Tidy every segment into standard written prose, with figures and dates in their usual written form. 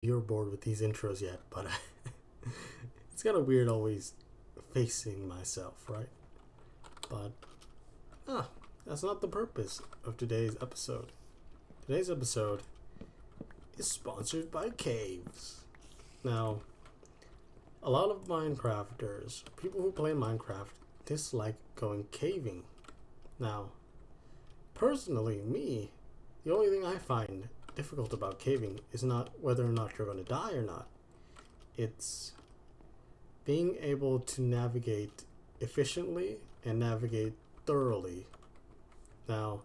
you're bored with these intros yet, but it's kind of weird always facing myself, right? But that's not the purpose of today's episode. Today's episode is sponsored by caves. Now, a lot of Minecrafters, people who play Minecraft, dislike going caving. Now, personally, the only thing I find difficult about caving is not whether or not you're going to die or not. It's being able to navigate efficiently and navigate thoroughly. Now,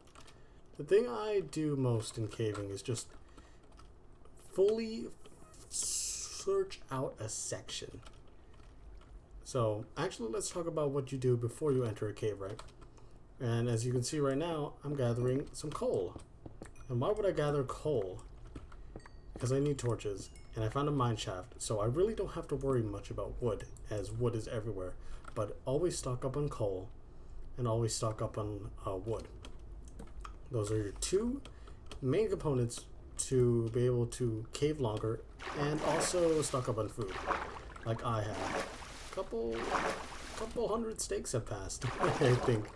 the thing I do most in caving is just fully search out a section. So, actually, let's talk about what you do before you enter a cave, right? And as you can see right now, I'm gathering some coal. And why would I gather coal? Because I need torches, and I found a mine shaft, so I really don't have to worry much about wood, as wood is everywhere. But always stock up on coal, and always stock up on wood. Those are your two main components to be able to cave longer, and also stock up on food, like I have. Couple hundred steaks have passed, I think.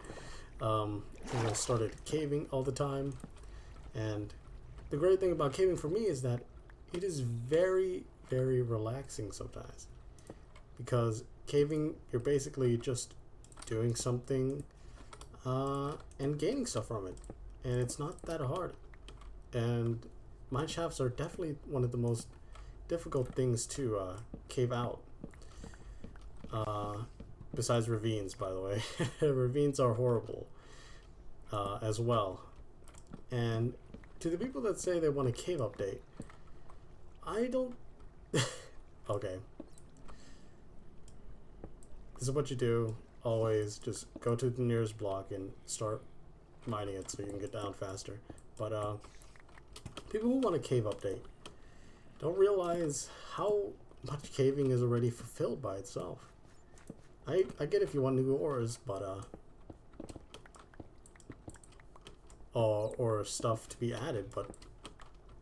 I started caving all the time. And the great thing about caving for me is that it is very, very relaxing sometimes. Because caving, you're basically just doing something and gaining stuff from it. And it's not that hard. And mine shafts are definitely one of the most difficult things to cave out. Besides ravines, by the way. Ravines are horrible as well. And to the people that say they want a cave update, I don't... Okay. This is what you do. Always just go to the nearest block and start mining it so you can get down faster. But people who want a cave update don't realize how much caving is already fulfilled by itself. I get if you want new ores, but or stuff to be added, but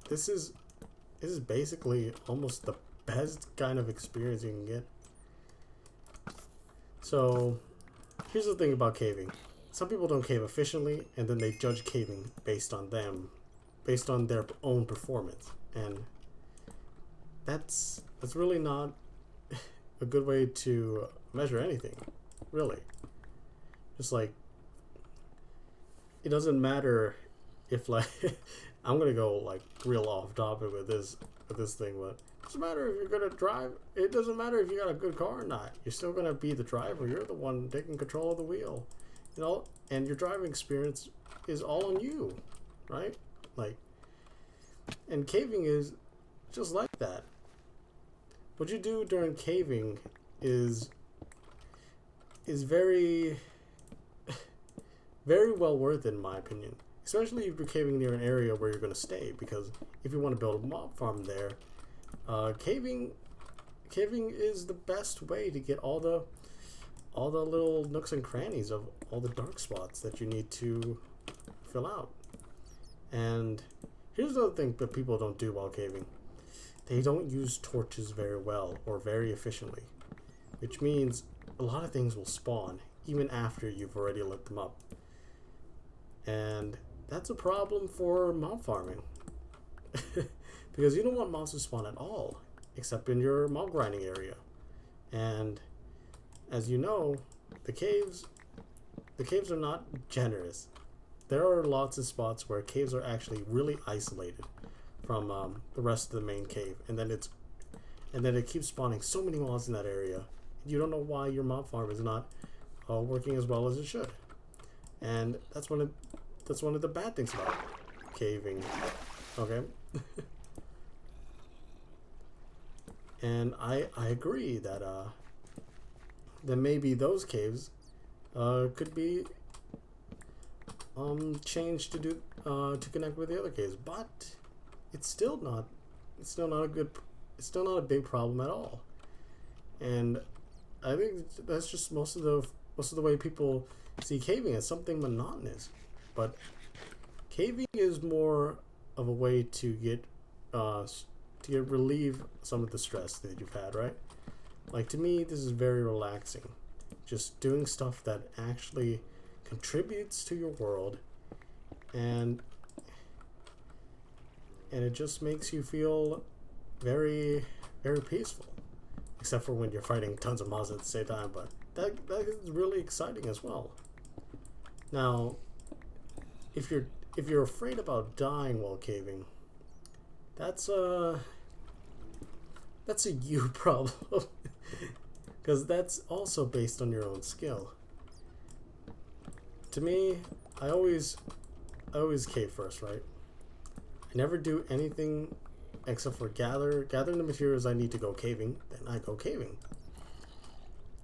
this is basically almost the best kind of experience you can get. So here's the thing about caving. Some people don't cave efficiently, and then they judge caving based on their own performance, and that's really not a good way to measure anything, really. Just like, it doesn't matter if, like, I'm gonna go like real off topic with this thing, but it doesn't matter if you're gonna drive. It doesn't matter if you got a good car or not. You're still gonna be the driver. You're the one taking control of the wheel, you know. And your driving experience is all on you, right? Like, and caving is just like that. What you do during caving is very very well worth it, in my opinion. Especially if you're caving near an area where you're going to stay, because if you want to build a mob farm there, caving is the best way to get all the little nooks and crannies of all the dark spots that you need to fill out. And here's the other thing that people don't do while caving. They don't use torches very well or very efficiently, which means a lot of things will spawn even after you've already lit them up. And that's a problem for mob farming. Because you don't want mobs to spawn at all, except in your mob grinding area. And as you know, the caves are not generous. There are lots of spots where caves are actually really isolated from the rest of the main cave, and then it keeps spawning so many mobs in that area. You don't know why your mob farm is not working as well as it should. And that's one of the bad things about caving. Okay. And I agree that maybe those caves could be changed to do to connect with the other caves, but it's still not a big problem at all. And I think that's just most of the way people see caving as something monotonous. But caving is more of a way to to relieve some of the stress that you've had, right? Like, to me, this is very relaxing. Just doing stuff that actually contributes to your world, and it just makes you feel very, very peaceful. Except for when you're fighting tons of mobs at the same time, but that is really exciting as well. Now, if you're afraid about dying while caving, that's a you problem. Because that's also based on your own skill. To me, I always cave first, right? I never do anything except for gathering the materials I need to go caving, then I go caving.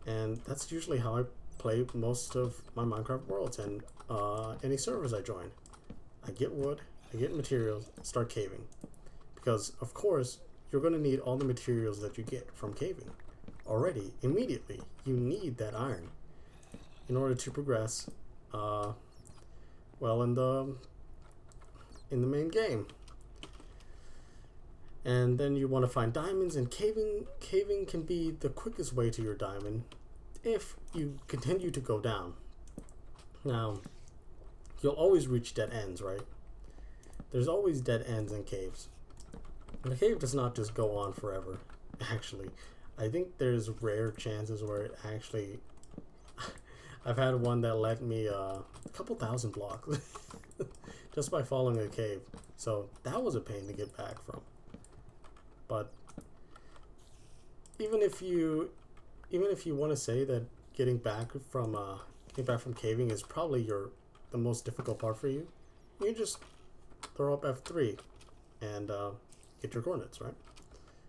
And that's usually how I play most of my Minecraft worlds and any servers I join. I get wood, I get materials, start caving. Because, of course, you're going to need all the materials that you get from caving. Already, immediately, you need that iron in order to progress well in the main game. And then you want to find diamonds, and caving can be the quickest way to your diamond if you continue to go down. Now, you'll always reach dead ends, right? There's always dead ends in caves. And a cave does not just go on forever, actually. I think there's rare chances where it actually... I've had one that led me a couple thousand blocks just by following a cave. So that was a pain to get back from. But even if you want to say that getting back from caving is probably the most difficult part for you, you just throw up F3 and get your coordinates, right?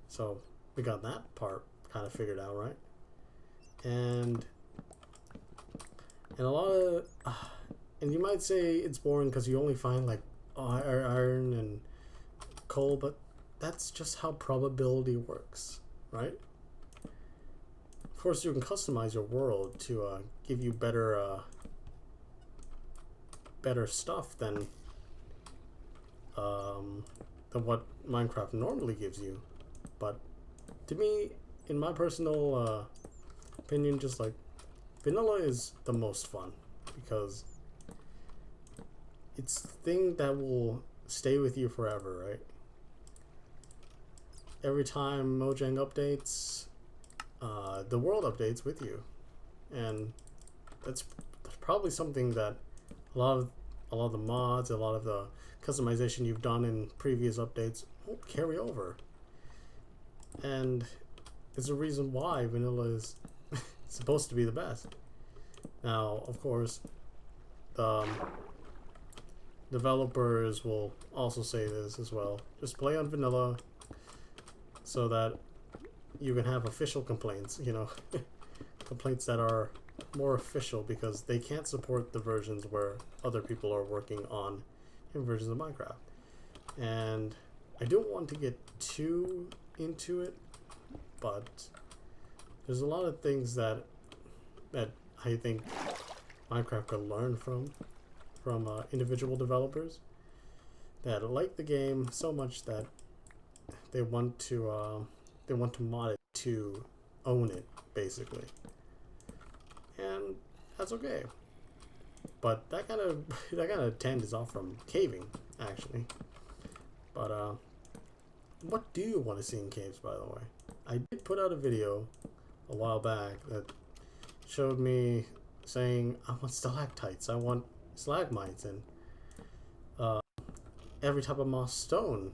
So we got that part kind of figured out, right? And a lot of and you might say it's boring because you only find like iron and coal, but that's just how probability works, right? Of course, you can customize your world to give you better stuff than what Minecraft normally gives you. But to me, in my personal opinion, just like vanilla is the most fun because it's the thing that will stay with you forever, right? Every time Mojang updates, the world updates with you, and that's probably something that a lot of the mods, a lot of the customization you've done in previous updates won't carry over, and it's a reason why vanilla is supposed to be the best. Now, of course, developers will also say this as well. Just play on vanilla so that you can have official complaints, you know, complaints that are more official because they can't support the versions where other people are working on in versions of Minecraft. And I don't want to get too into it, but there's a lot of things that I think Minecraft could learn from individual developers that like the game so much that they want to mod it to own it, basically, and that's okay. But that kind of tangents off from caving, actually. But what do you want to see in caves, by the way? I did put out a video a while back that showed me saying I want stalactites, I want stalagmites, and every type of moss stone.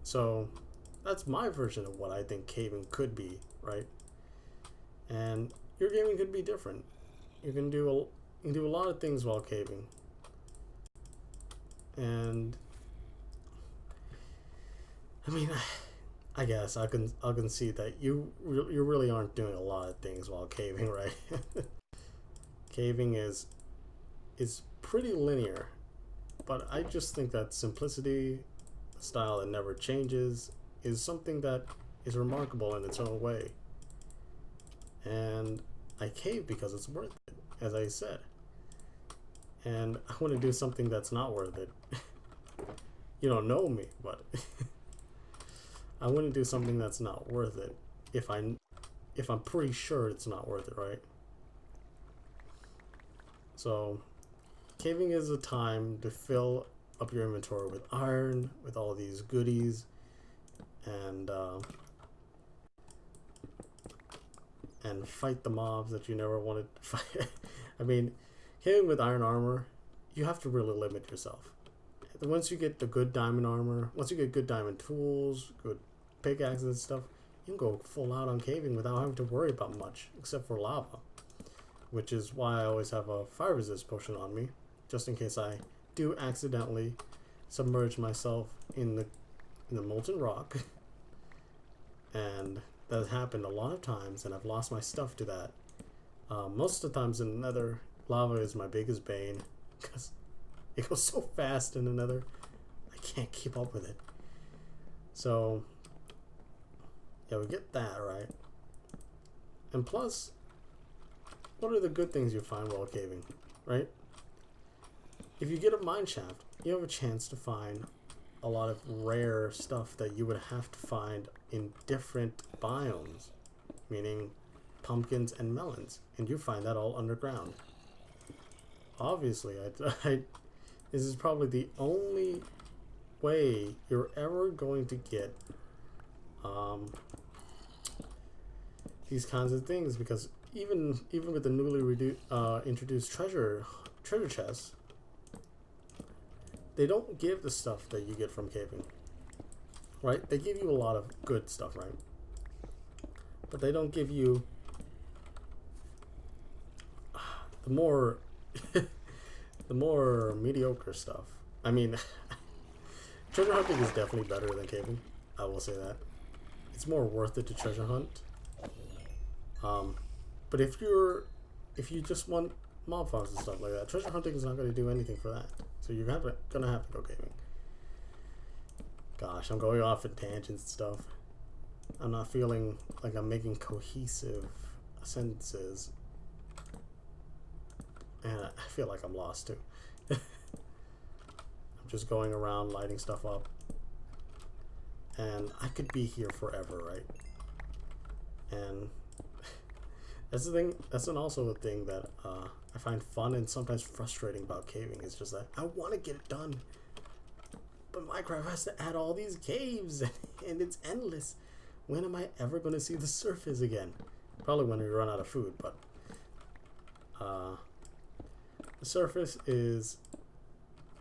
So that's my version of what I think caving could be, right? And your gaming could be different. You can do a lot of things while caving, and I mean, I guess I can see that you really aren't doing a lot of things while caving, right? Caving is pretty linear, but I just think that simplicity, a style that never changes, is something that is remarkable in its own way. And I cave because it's worth it, as I said. And I want to do something that's not worth it. You don't know me, but I wouldn't do something that's not worth it if I'm pretty sure it's not worth it, right? So caving is a time to fill up your inventory with iron, with all these goodies, and fight the mobs that you never wanted to fight. I mean, caving with iron armor, you have to really limit yourself. Once you get the good diamond armor, once you get good diamond tools, good pickaxes and stuff, you can go full out on caving without having to worry about much, except for lava. Which is why I always have a fire resist potion on me, just in case I do accidentally submerge myself in the molten rock. And that has happened a lot of times, and I've lost my stuff to that. Most of the times in the Nether, lava is my biggest bane, because it goes so fast in the Nether, I can't keep up with it. So, yeah, we get that, right? And plus, what are the good things you find while caving, right? If you get a mine shaft, you have a chance to find a lot of rare stuff that you would have to find in different biomes, meaning pumpkins and melons, and you find that all underground. Obviously, this is probably the only way you're ever going to get these kinds of things, because even with the newly introduced treasure chests, they don't give the stuff that you get from caving, right? They give you a lot of good stuff, right? But they don't give you the more the more mediocre stuff. I mean, treasure hunting is definitely better than caving. I will say that. It's more worth it to treasure hunt. But if you just want mob farms and stuff like that, treasure hunting is not going to do anything for that. So you're gonna have to go caving. Gosh, I'm going off in tangents and stuff. I'm not feeling like I'm making cohesive sentences. And I feel like I'm lost too. I'm just going around lighting stuff up. And I could be here forever, right? And that's the thing. That's also a thing that I find fun and sometimes frustrating about caving. It's just that I want to get it done, but Minecraft has to add all these caves, and it's endless. When am I ever going to see the surface again? Probably when we run out of food. But the surface is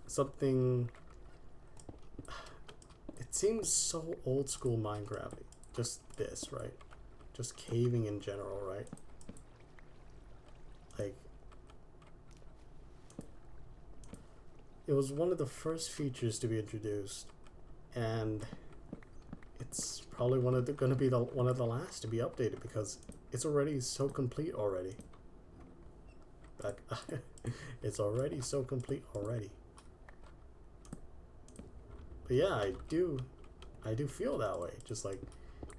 something. It seems so old school Minecraft. Just this, right? Just caving in general, right? Like, it was one of the first features to be introduced, and it's probably one of the last to be updated, because it's already so complete already. Like, it's already so complete already. But yeah, I do feel that way. Just like,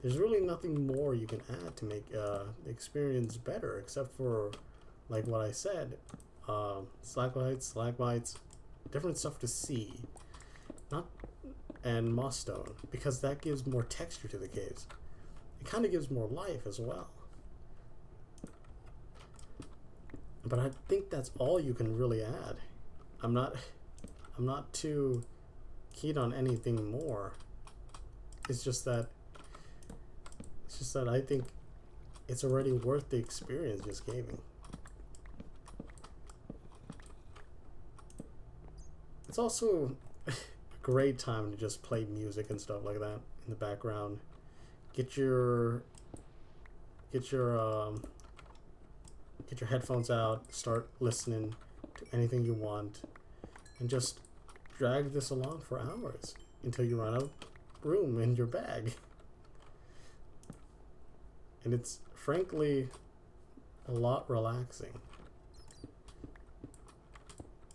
there's really nothing more you can add to make the experience better, except for, like what I said, stalagmites, different stuff to see, and moss stone, because that gives more texture to the caves. It kind of gives more life as well. But I think that's all you can really add. I'm not too keen on anything more. It's just that I think it's already worth the experience just caving. It's also a great time to just play music and stuff like that in the background. Get your headphones out, start listening to anything you want, and just drag this along for hours until you run out of room in your bag. And it's frankly a lot relaxing.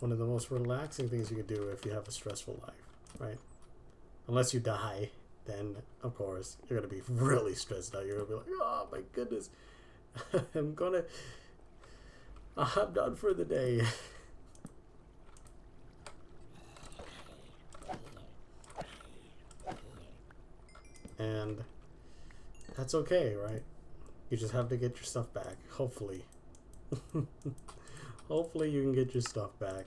One of the most relaxing things you could do if you have a stressful life, right? Unless you die, then of course you're gonna be really stressed out. You're gonna be like, oh my goodness, I'm done for the day. And that's okay, right? You just have to get your stuff back, hopefully. Hopefully you can get your stuff back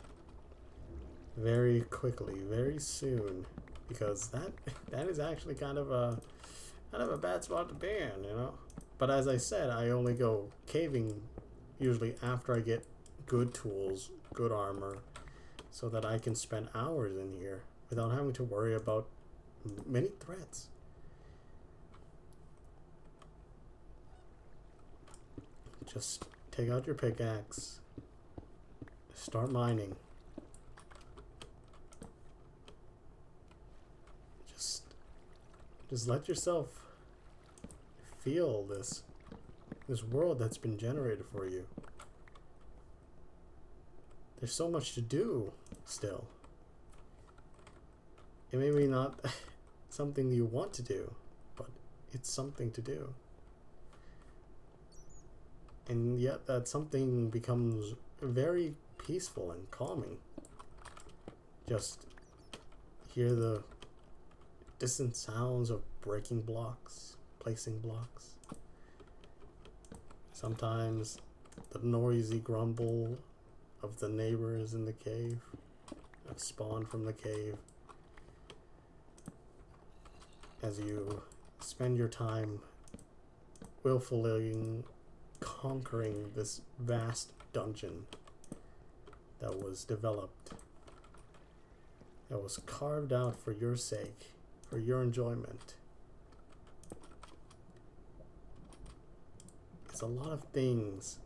very quickly, very soon, because that is actually kind of a bad spot to be in, you know. But as I said, I only go caving usually after I get good tools, good armor, so that I can spend hours in here without having to worry about many threats. Just take out your pickaxe, start mining. Just let yourself feel this world that's been generated for you. There's so much to do still. It may be not something you want to do, but it's something to do. And yet that something becomes very peaceful and calming. Just hear the distant sounds of breaking blocks, placing blocks. Sometimes the noisy grumble of the neighbors in the cave that spawn from the cave as you spend your time willfully conquering this vast dungeon that was developed, that was carved out for your sake, for your enjoyment. It's a lot of things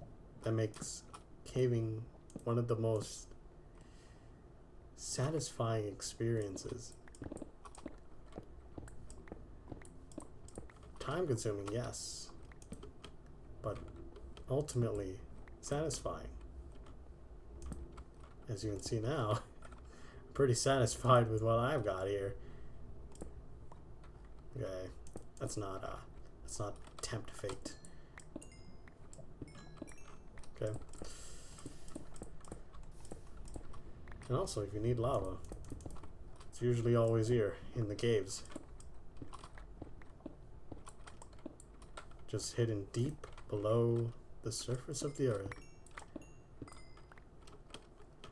that makes caving one of the most satisfying experiences. Time consuming, yes, but ultimately satisfying. As you can see now, I'm pretty satisfied with what I've got here. Okay, let's not tempt fate. Okay. And also, if you need lava, it's usually always here in the caves. Just hidden deep below the surface of the earth.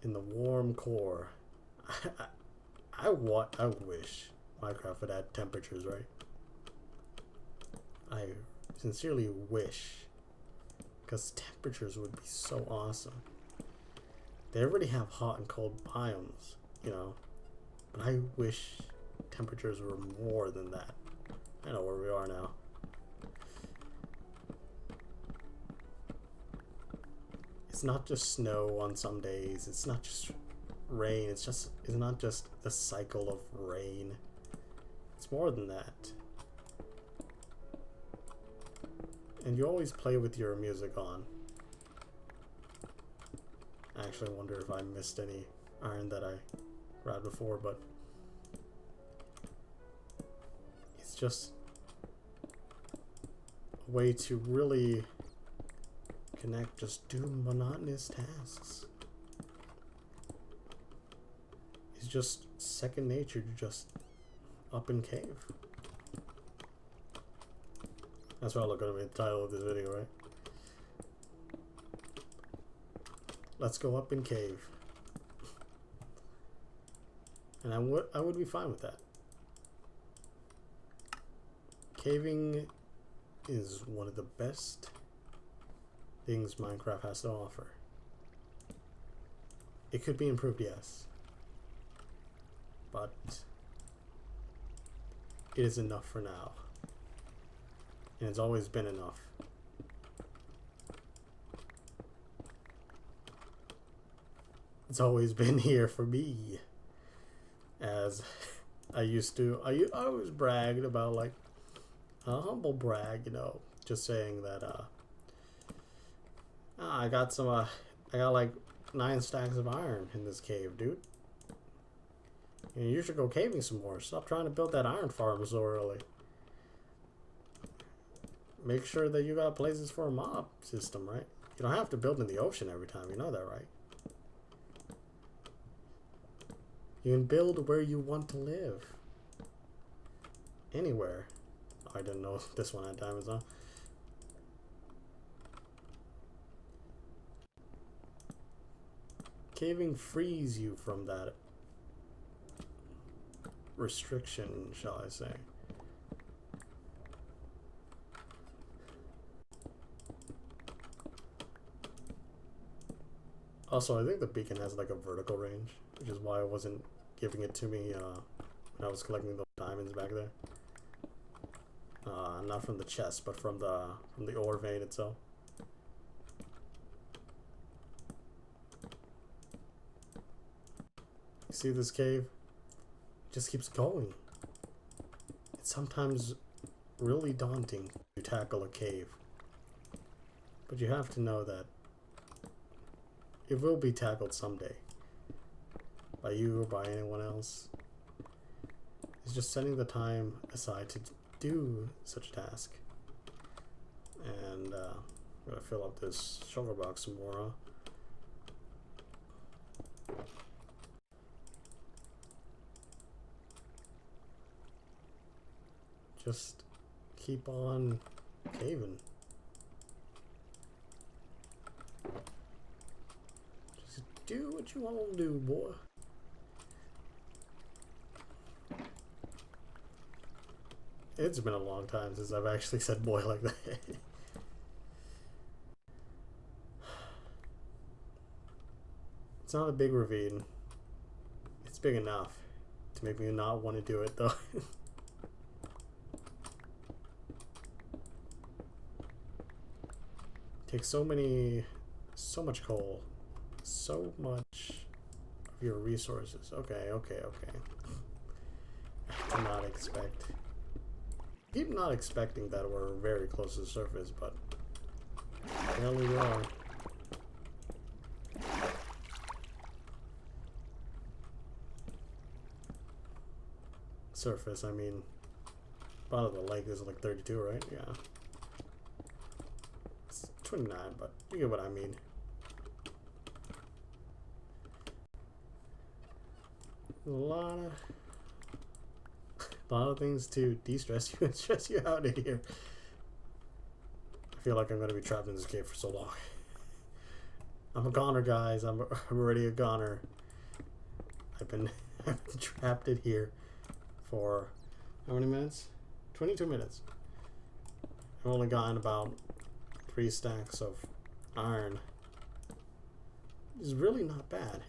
In the warm core. I wish Minecraft would add temperatures, right? I sincerely wish. Because temperatures would be so awesome. They already have hot and cold biomes, you know. But I wish temperatures were more than that. I know where we are now. It's not just snow on some days. It's not just rain. It's not just the cycle of rain. It's more than that. And you always play with your music on. I actually wonder if I missed any iron that I grabbed before, but it's just a way to really connect, just do monotonous tasks. It's just second nature to just up and cave. That's probably going to be the title of this video, right? Let's go up and cave. And I would be fine with that. Caving is one of the best things Minecraft has to offer. It could be improved, yes. But it is enough for now. And it's always been enough. It's always been here for me. As I used to, I always bragged about, like, a humble brag, you know, just saying that, I got like 9 stacks of iron in this cave, dude. And you should go caving some more. Stop trying to build that iron farm so early. Make sure that you got places for a mob system, right? You don't have to build in the ocean every time, you know that, right? You can build where you want to live. Anywhere. I didn't know this one had diamonds, huh? Caving frees you from that restriction, shall I say. Also, I think the beacon has like a vertical range, which is why it wasn't giving it to me when I was collecting those diamonds back there. Not from the chest, but from the ore vein itself. You see this cave? It just keeps going. It's sometimes really daunting to tackle a cave, but you have to know that it will be tackled someday. By you or by anyone else. It's just setting the time aside to do such a task. And I'm gonna fill up this sugar box some more, huh? Just keep on caving. Just do what you want to do, boy. It's been a long time since I've actually said boy like that. It's not a big ravine. It's big enough to make me not want to do it, though. Takes so much coal, so much of your resources. Okay. I did not expect. Keep not expecting that we're very close to the surface, but apparently we are. Surface, I mean, bottom of the lake is like 32, right? Yeah. It's 29, but you get what I mean. A lot of things to de-stress you and stress you out in here. I feel like I'm going to be trapped in this cave for so long. I'm a goner, guys. I'm already a goner. I've been trapped in here for how many minutes? 22 minutes. I've only gotten about 3 stacks of iron. It's really not bad.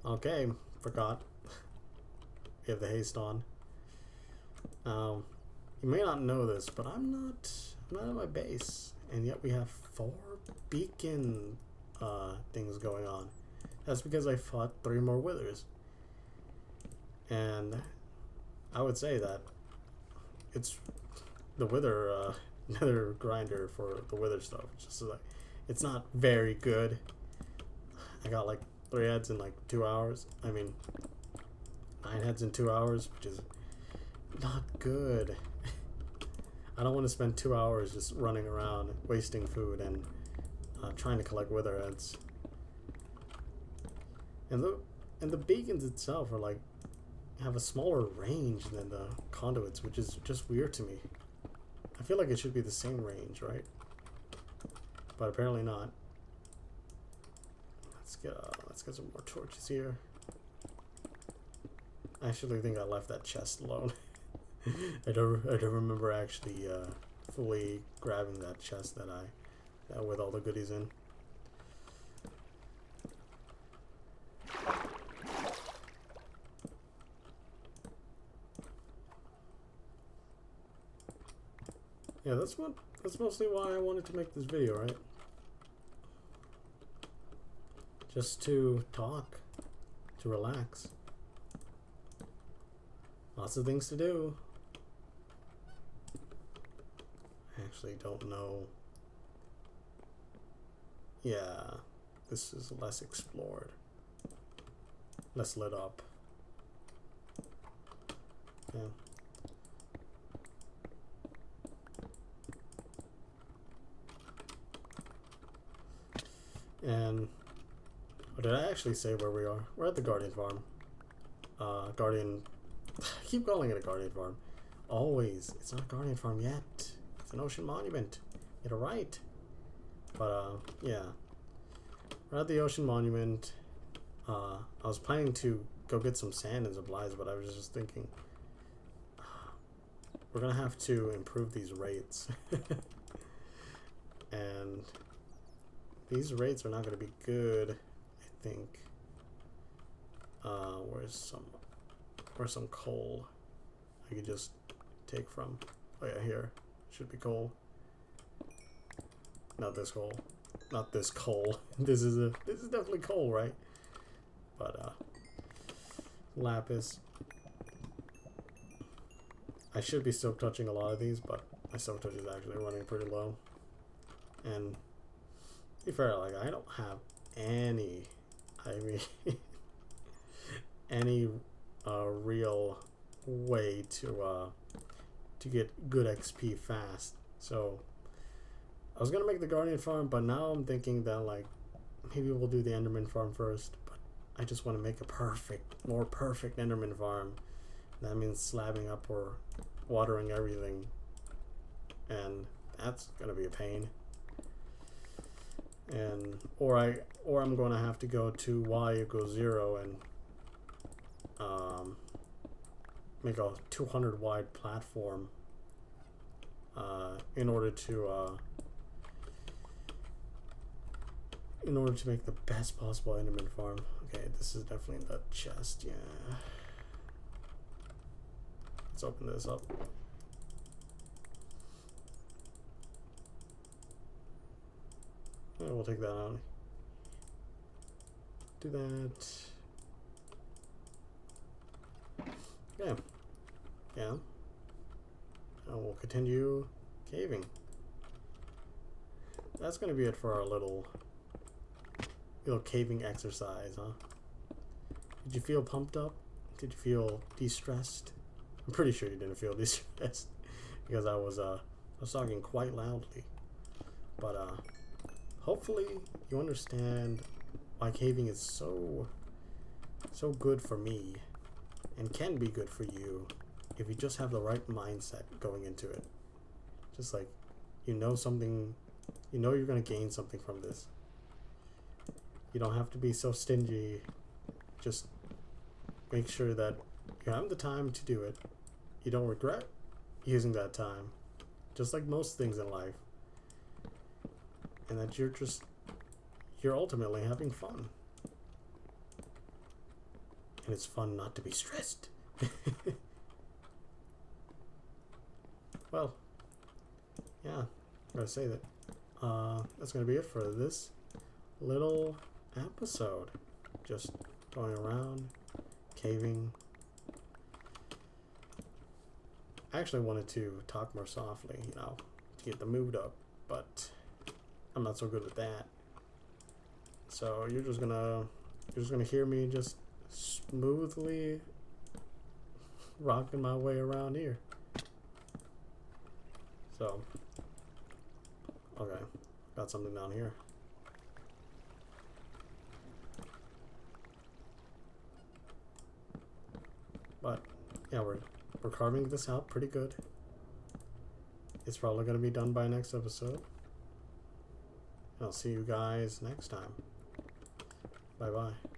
Okay, forgot. We have the haste on. You may not know this, but I'm not at my base, and yet we have 4 beacon things going on. That's because I fought 3 more withers, and I would say that it's the wither nether grinder for the wither stuff. Just like it's not very good. I got like 3 heads in like 2 hours. I mean, 9 heads in 2 hours, which is not good. I don't want to spend 2 hours just running around wasting food and trying to collect wither heads. And the beacons itself are like have a smaller range than the conduits, which is just weird to me. I feel like it should be the same range, right? But apparently not. Let's get some more torches here. I actually think I left that chest alone. I don't remember actually fully grabbing that chest that with all the goodies in. Yeah, that's mostly why I wanted to make this video, right? Just to talk, to relax. Lots of things to do. I actually don't know. Yeah, this is less explored. Less lit up. Yeah. And did I actually say where we are? We're at the Guardian farm. Guardian. I keep calling it a Guardian farm. Always. It's not a guardian farm yet. It's an ocean monument. Get it right. But yeah. We're at the ocean monument. I was planning to go get some sand and supplies, but I was just thinking we're gonna have to improve these rates. And these rates are not gonna be good, I think. Where's some coal I could just take from? Oh yeah, here. Should be coal. Not this coal. Not this coal. This is definitely coal, right? But lapis. I should be silk touching a lot of these, but my silk touch is actually running pretty low. And to be fair, like I don't have any any real way to get good XP fast. So I was gonna make the Guardian farm, but now I'm thinking that like maybe we'll do the Enderman farm first. But I just want to make a more perfect Enderman farm. That means slabbing up or watering everything, and that's gonna be a pain. And or I'm gonna have to go to y=0 and make a 200 wide platform in order to make the best possible Enderman farm. Okay, this is definitely in the chest. Yeah. Let's open this up. We'll take that out. Do that. Yeah. Yeah. And we'll continue caving. That's gonna be it for our little caving exercise, huh? Did you feel pumped up? Did you feel de-stressed? I'm pretty sure you didn't feel de-stressed because I was talking quite loudly. But hopefully you understand why caving is so good for me and can be good for you if you just have the right mindset going into it. Just like you know you're gonna gain something from this. You don't have to be so stingy. Just make sure that you have the time to do it. You don't regret using that time. Just like most things in life. And that you're ultimately having fun. And it's fun not to be stressed. Well, yeah, I'm gonna say that. That's gonna be it for this little episode. Just going around, caving. I actually wanted to talk more softly, to get the mood up, but I'm not so good with that. So you're just gonna hear me just smoothly rocking my way around here. So, okay, got something down here. But yeah, we're carving this out pretty good. It's probably gonna be done by next episode. I'll see you guys next time. Bye bye.